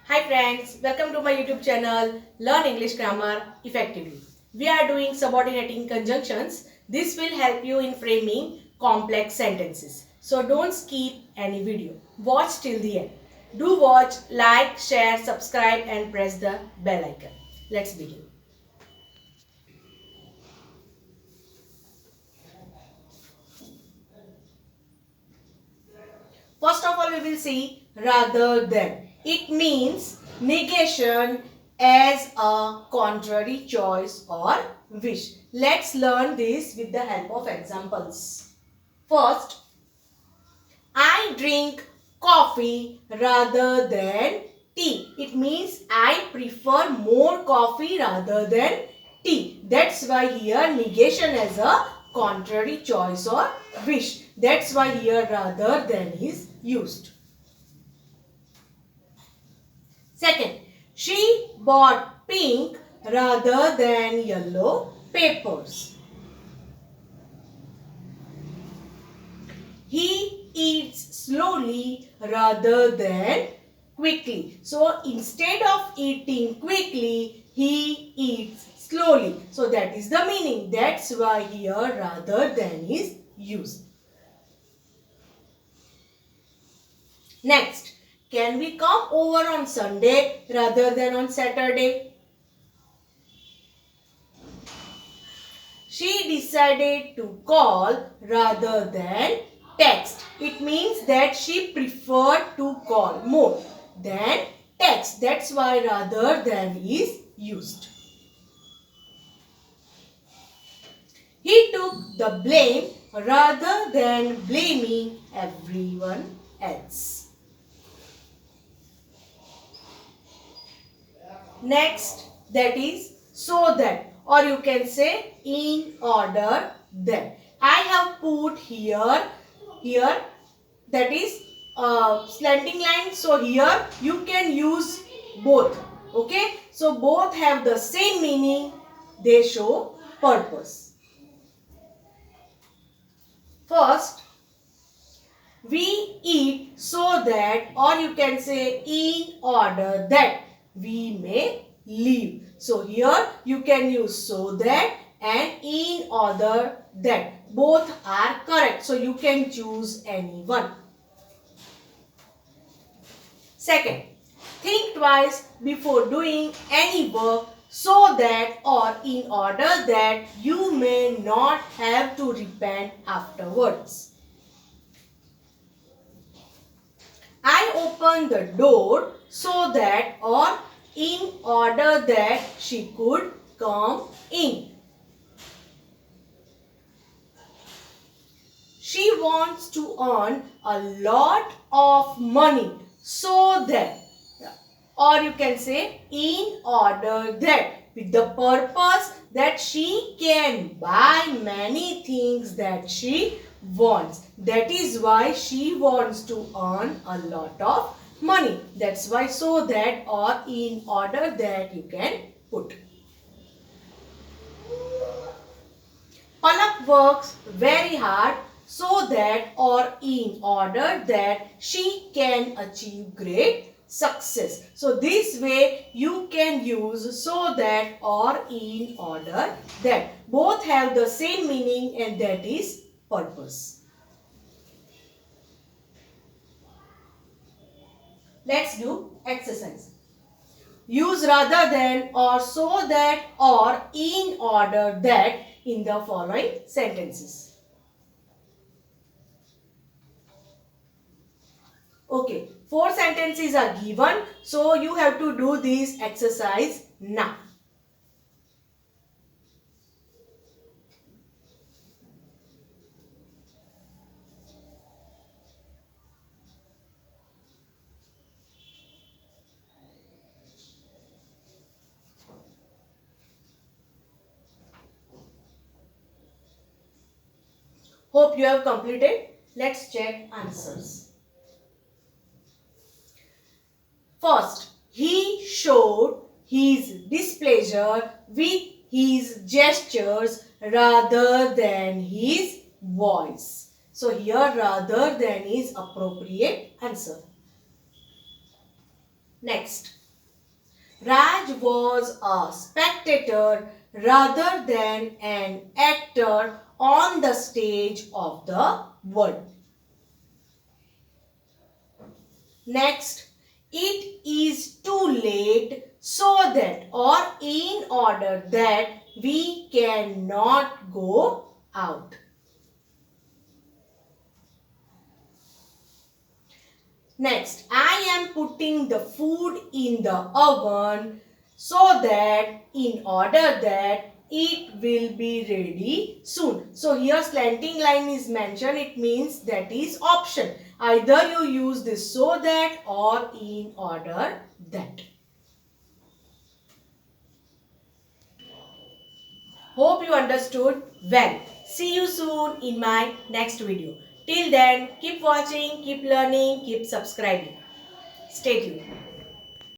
Hi friends, welcome to my YouTube channel Learn English Grammar Effectively. We are doing subordinating conjunctions. This will help you in framing complex sentences. So don't skip any video. Watch till the end. Do watch, like, share, subscribe and press the bell icon. Let's begin. First of all, we will see rather than. It means negation as a contrary choice or wish. Let's learn this with the help of examples. First, I drink coffee rather than tea. It means I prefer more coffee rather than tea. That's why here negation as a contrary choice or wish. That's why here rather than is used. Second, she bought pink rather than yellow papers. He eats slowly rather than quickly. So instead of eating quickly, he eats slowly. So that is the meaning. That's why here rather than is used. Next, can we come over on Sunday rather than on Saturday? She decided to call rather than text. It means that she preferred to call more than text. That's why rather than is used. He took the blame rather than blaming everyone else. Next, that is so that, or you can say in order that. I have put here that is slanting line. So here you can use both. Okay. So both have the same meaning. They show purpose. First, we eat so that, or you can say in order that we may live. So here you can use so that and in order that. Both are correct. So you can choose any one. Second, think twice before doing any work so that or in order that you may not have to repent afterwards. I opened the door so that or in order that she could come in. She wants to earn a lot of money so that, or you can say in order that, with the purpose that she can buy many things that she wants. That is why she wants to earn a lot of money. That's why so that or in order that you can put. Palak works very hard so that or in order that she can achieve great success. So this way you can use so that or in order that. Both have the same meaning and that is purpose. Let's do exercise. Use rather than or so that or in order that in the following sentences. Okay, 4 sentences are given. So you have to do this exercise now. Hope you have completed. Let's check answers. First, he showed his displeasure with his gestures rather than his voice. So here rather than is appropriate answer. Next, Raj was a spectator rather than an actor on the stage of the world. Next, it is too late so that or in order that we cannot go out. Next, I am putting the food in the oven so that in order that it will be ready soon. So here slanting line is mentioned. It means that is option. Either you use this so that or in order that. Hope you understood well. See you soon in my next video. Till then, keep watching, keep learning, keep subscribing. Stay tuned.